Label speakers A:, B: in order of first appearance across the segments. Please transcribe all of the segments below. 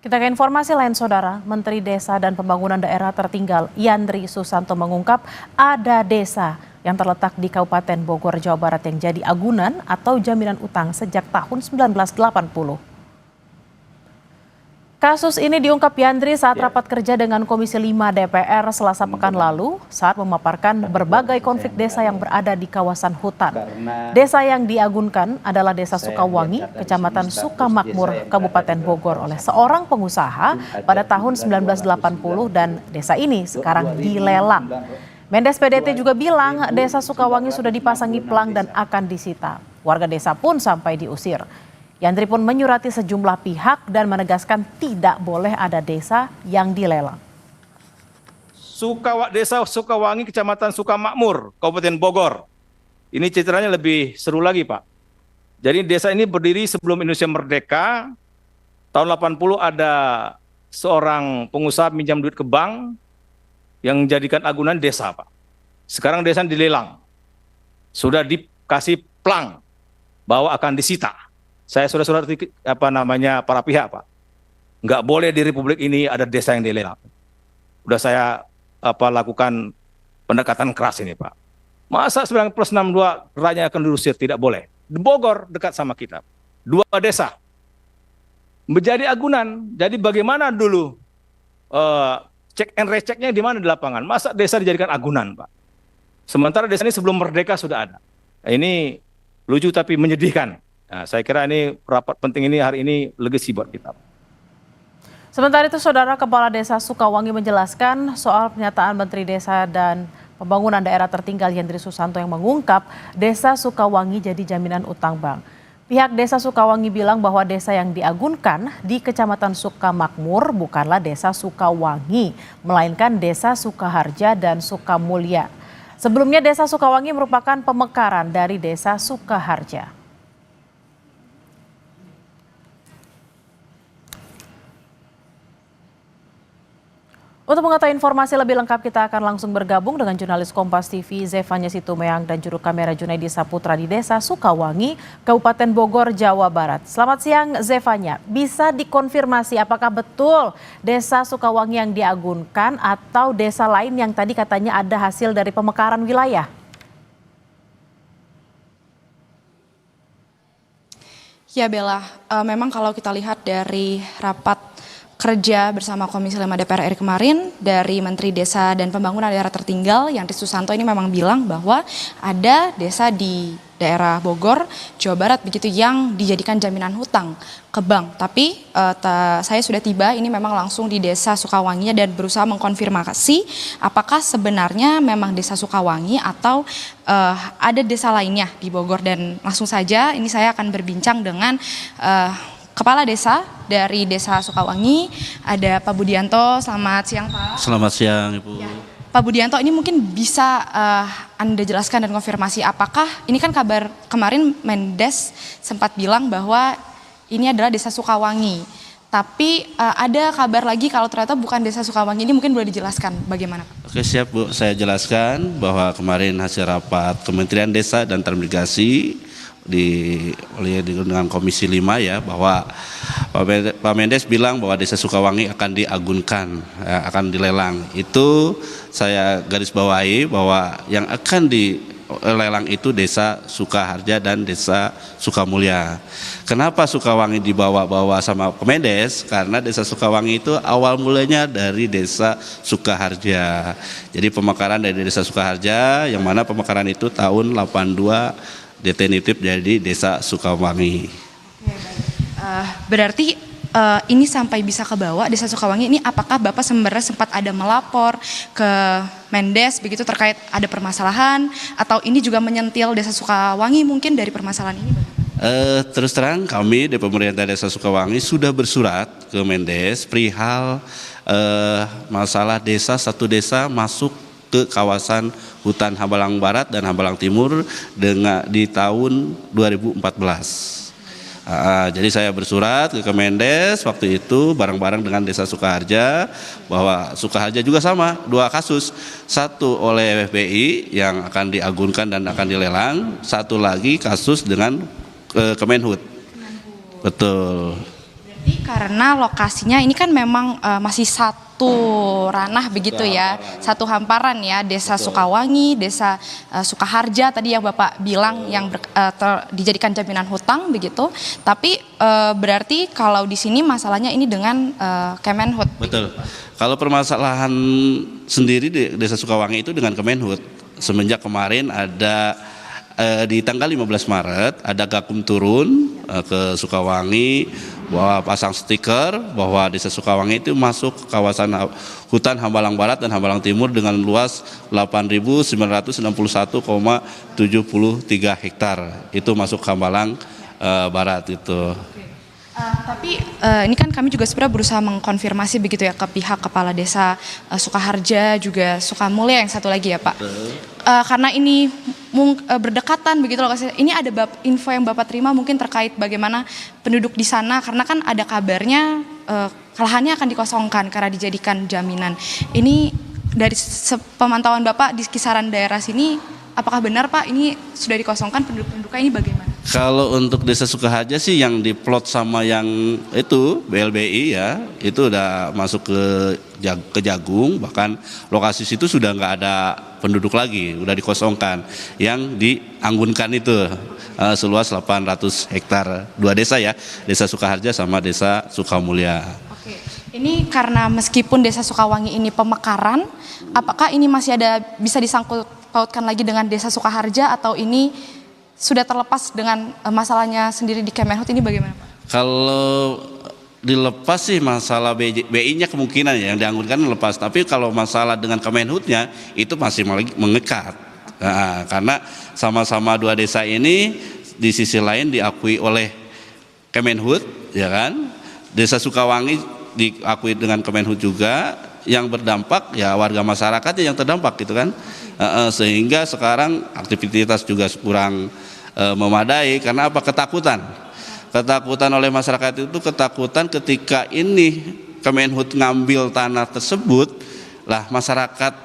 A: Kita ke informasi lain, Saudara. Menteri Desa dan Pembangunan Daerah Tertinggal Yandri Susanto mengungkap ada desa yang terletak di Kabupaten Bogor, Jawa Barat yang jadi agunan atau jaminan utang sejak tahun 1980. Kasus ini diungkap Yandri saat rapat kerja dengan Komisi 5 DPR Selasa pekan lalu saat memaparkan berbagai konflik desa yang berada di kawasan hutan. Desa yang diagunkan adalah Desa Sukawangi, Kecamatan Sukamakmur, Kabupaten Bogor oleh seorang pengusaha pada tahun 1980 dan desa ini sekarang dilelang. Mendes PDT juga bilang Desa Sukawangi sudah dipasangi pelang dan akan disita. Warga desa pun sampai diusir. Yandri pun menyurati sejumlah pihak dan menegaskan tidak boleh ada desa yang dilelang.
B: Desa Sukawangi, Kecamatan Sukamakmur, Kabupaten Bogor. Ini ceritanya lebih seru lagi, Pak. Jadi desa ini berdiri sebelum Indonesia merdeka. Tahun 80 ada seorang pengusaha minjam duit ke bank yang menjadikan agunan desa, Pak. Sekarang desa dilelang. Sudah dikasih pelang bahwa akan disita. Saya sudah para pihak, Pak. Nggak boleh di Republik ini ada desa yang dilelang. Udah saya lakukan pendekatan keras ini, Pak. Masa 9+62 rakyatnya akan diusir? Tidak boleh. Di Bogor dekat sama kita. 2 desa menjadi agunan. Jadi bagaimana dulu cek and rechecknya di mana di lapangan? Masa desa dijadikan agunan, Pak? Sementara desa ini sebelum merdeka sudah ada. Ini lucu tapi menyedihkan. Nah, saya kira ini rapat penting ini hari ini legasi buat kita.
A: Sementara itu, Saudara, Kepala Desa Sukawangi menjelaskan soal pernyataan Menteri Desa dan Pembangunan Daerah Tertinggal Yandri Susanto yang mengungkap Desa Sukawangi jadi jaminan utang bank. Pihak Desa Sukawangi bilang bahwa desa yang diagunkan di Kecamatan Sukamakmur bukanlah Desa Sukawangi, melainkan Desa Sukaharja dan Sukamulya. Sebelumnya Desa Sukawangi merupakan pemekaran dari Desa Sukaharja. Untuk mengetahui informasi lebih lengkap, kita akan langsung bergabung dengan jurnalis Kompas TV Zefanya Situmeang dan juru kamera Junaidi Saputra di Desa Sukawangi, Kabupaten Bogor, Jawa Barat. Selamat siang, Zefanya. Bisa dikonfirmasi apakah betul Desa Sukawangi yang diagunkan atau desa lain yang tadi katanya ada hasil dari pemekaran wilayah?
C: Ya Bella, memang kalau kita lihat dari rapat kerja bersama Komisi 5 DPR RI kemarin dari Menteri Desa dan Pembangunan Daerah Tertinggal Yandri Susanto ini memang bilang bahwa ada desa di daerah Bogor, Jawa Barat begitu yang dijadikan jaminan hutang ke bank. Tapi saya sudah tiba ini memang langsung di Desa Sukawangi dan berusaha mengkonfirmasi apakah sebenarnya memang Desa Sukawangi atau ada desa lainnya di Bogor, dan langsung saja ini saya akan berbincang dengan Kepala Desa dari Desa Sukawangi, ada Pak Budianto. Selamat siang, Pak.
D: Selamat siang, Ibu.
C: Ya. Pak Budianto, ini mungkin bisa Anda jelaskan dan konfirmasi apakah ini kan kabar kemarin Mendes sempat bilang bahwa ini adalah Desa Sukawangi. Tapi ada kabar lagi kalau ternyata bukan Desa Sukawangi, ini mungkin boleh dijelaskan bagaimana, Pak?
D: Oke, siap, Bu. Saya jelaskan bahwa kemarin hasil rapat Kementerian Desa dan Transmigrasi dengan Komisi 5 ya, bahwa Pak Mendes bilang bahwa Desa Sukawangi akan diagunkan, akan dilelang. Itu saya garis bawahi bahwa yang akan dilelang itu Desa Sukaharja dan Desa Sukamulya. Kenapa Sukawangi dibawa-bawa sama Pak Mendes? Karena Desa Sukawangi itu awal mulanya dari Desa Sukaharja. Jadi pemekaran dari Desa Sukaharja, yang mana pemekaran itu tahun 82 definitif jadi Desa Sukawangi.
C: Berarti ini sampai bisa ke bawah Desa Sukawangi ini, apakah Bapak sebenarnya sempat ada melapor ke Mendes begitu terkait ada permasalahan, atau ini juga menyentil Desa Sukawangi mungkin dari permasalahan ini?
D: Terus terang kami di pemerintah Desa Sukawangi sudah bersurat ke Mendes perihal masalah satu desa masuk ke kawasan hutan Hambalang Barat dan Hambalang Timur di tahun 2014. Jadi saya bersurat ke Kemendes waktu itu bareng-bareng dengan Desa Sukaharja, bahwa Sukaharja juga sama, 2 kasus, satu oleh FPI yang akan diagunkan dan akan dilelang, satu lagi kasus dengan Kemenhut. Betul.
C: Karena lokasinya ini kan memang masih satu ranah begitu ya, satu hamparan ya, Desa Sukawangi, Desa Sukaharja tadi yang Bapak bilang yang dijadikan jaminan hutang begitu. Tapi berarti kalau di sini masalahnya ini dengan Kemenhut.
D: Betul. Kalau permasalahan sendiri di Desa Sukawangi itu dengan Kemenhut. Semenjak kemarin ada di tanggal 15 Maret ada Gakum turun ke Sukawangi bahwa pasang stiker bahwa Desa Sukawangi itu masuk ke kawasan hutan Hambalang Barat dan Hambalang Timur dengan luas 8.961,73 hektar. Itu masuk Hambalang Barat itu.
C: Tapi ini kan kami juga sebenarnya berusaha mengkonfirmasi begitu ya ke pihak Kepala Desa Sukaharja juga Sukamulya yang satu lagi ya Pak. Karena ini berdekatan begitu loh. Ini ada info yang Bapak terima mungkin terkait bagaimana penduduk di sana karena kan ada kabarnya lahannya akan dikosongkan karena dijadikan jaminan. Ini dari pemantauan Bapak di kisaran daerah sini apakah benar Pak ini sudah dikosongkan penduduk-penduduknya ini bagaimana?
D: Kalau untuk Desa Sukaharja sih yang diplot sama yang itu BLBI ya itu udah masuk ke Jagung, bahkan lokasi situ sudah nggak ada penduduk lagi, udah dikosongkan. Yang dianggunkan itu seluas 800 hektar, 2 desa ya, Desa Sukaharja sama Desa Sukamulya.
C: Oke, ini karena meskipun Desa Sukawangi ini pemekaran, apakah ini masih ada bisa disangkut pautkan lagi dengan Desa Sukaharja atau ini sudah terlepas dengan masalahnya sendiri di Kemenhut ini bagaimana Pak?
D: Kalau dilepas sih masalah BI-nya kemungkinan ya yang dianggunkan lepas, tapi kalau masalah dengan Kemenhutnya itu masih mengekat. Nah, karena sama-sama 2 desa ini di sisi lain diakui oleh Kemenhut ya kan. Desa Sukawangi diakui dengan Kemenhut juga, yang berdampak ya warga masyarakatnya yang terdampak gitu kan. Sehingga sekarang aktivitas juga kurang memadai karena apa? Ketakutan oleh masyarakat itu, ketakutan ketika ini Kemenhut ngambil tanah tersebut lah masyarakat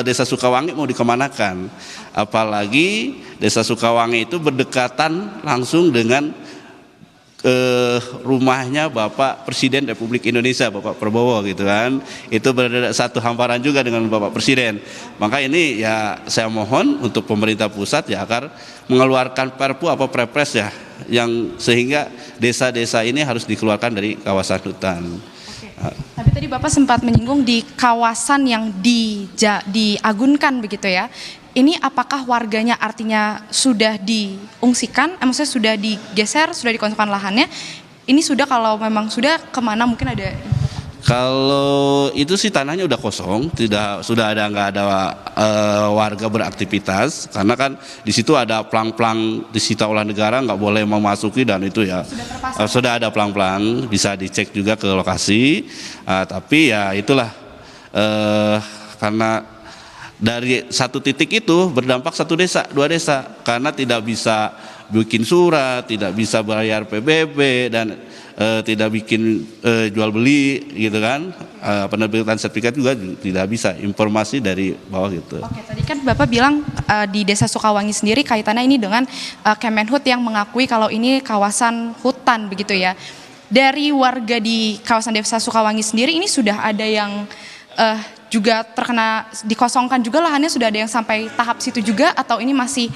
D: Desa Sukawangi mau dikemanakan, apalagi Desa Sukawangi itu berdekatan langsung dengan rumahnya Bapak Presiden Republik Indonesia, Bapak Prabowo gitu kan. Itu berada satu hamparan juga dengan Bapak Presiden. Maka ini ya saya mohon untuk pemerintah pusat ya agar mengeluarkan Perpu apa Perpres ya yang sehingga desa-desa ini harus dikeluarkan dari kawasan hutan.
C: Oke. Tapi tadi Bapak sempat menyinggung di kawasan yang diagunkan begitu ya. Ini apakah warganya artinya sudah diungsikan, maksudnya sudah digeser, sudah dikosongkan lahannya? Ini sudah kalau memang sudah kemana mungkin ada?
D: Kalau itu sih tanahnya udah kosong, nggak ada warga beraktivitas karena kan di situ ada plang-plang disita oleh negara nggak boleh memasuki dan itu ya sudah ada plang-plang bisa dicek juga ke lokasi, tapi ya itulah karena dari satu titik itu berdampak 1 desa, 2 desa karena tidak bisa bikin surat, tidak bisa bayar PBB dan tidak bikin jual beli gitu kan, penerbitan sertifikat juga tidak bisa, informasi dari bawah gitu.
C: Oke, tadi kan Bapak bilang di Desa Sukawangi sendiri kaitannya ini dengan Kemenhut yang mengakui kalau ini kawasan hutan begitu ya. Dari warga di kawasan Desa Sukawangi sendiri ini sudah ada yang juga terkena dikosongkan juga lahannya, sudah ada yang sampai tahap situ juga atau ini masih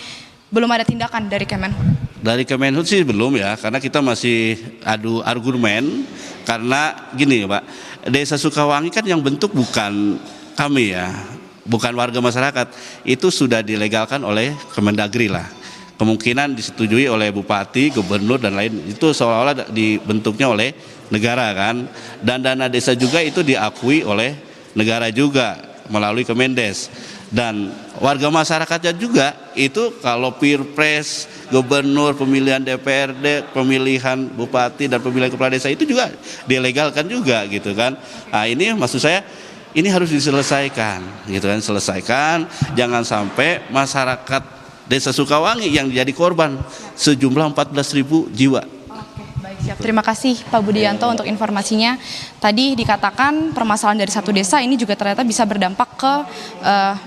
C: belum ada tindakan dari Kemenhut?
D: Dari Kemenhut sih belum ya, karena kita masih adu argumen karena gini Pak, Desa Sukawangi kan yang bentuk bukan kami ya, bukan warga masyarakat, itu sudah dilegalkan oleh Kemendagri lah. Kemungkinan disetujui oleh Bupati, Gubernur dan lain, itu seolah-olah dibentuknya oleh negara kan, dan dana desa juga itu diakui oleh negara juga melalui Kemendes, dan warga masyarakatnya juga itu kalau Pilpres, Gubernur, pemilihan DPRD, pemilihan Bupati dan pemilihan Kepala Desa itu juga dilegalkan juga gitu kan. Nah ini maksud saya ini harus diselesaikan gitu kan, selesaikan, jangan sampai masyarakat Desa Sukawangi yang jadi korban sejumlah 14.000 jiwa.
C: Oke, baik, siap. Siap, terima kasih Pak Budianto untuk informasinya. Tadi dikatakan permasalahan dari satu desa ini juga ternyata bisa berdampak ke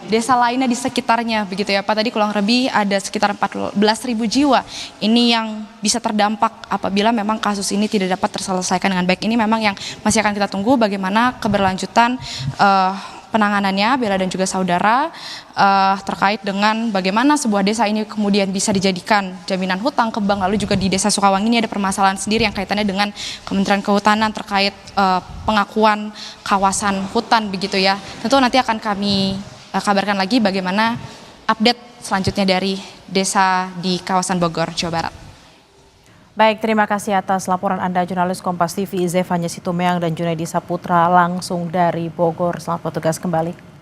C: desa lainnya di sekitarnya, begitu ya Pak. Tadi kurang lebih ada sekitar 14.000 jiwa ini yang bisa terdampak apabila memang kasus ini tidak dapat terselesaikan dengan baik. Ini memang yang masih akan kita tunggu bagaimana keberlanjutan penanganannya, Bella dan juga saudara, terkait dengan bagaimana sebuah desa ini kemudian bisa dijadikan jaminan hutang ke bank. Lalu juga di desa Sukawangi ini ada permasalahan sendiri yang kaitannya dengan Kementerian Kehutanan terkait pengakuan kawasan hutan, begitu ya. Tentu nanti akan kami kabarkan lagi bagaimana update selanjutnya dari desa di kawasan Bogor, Jawa Barat.
A: Baik, terima kasih atas laporan Anda jurnalis Kompas TV Zefanya Situmeang dan Junaidi Saputra langsung dari Bogor. Selamat bertugas kembali.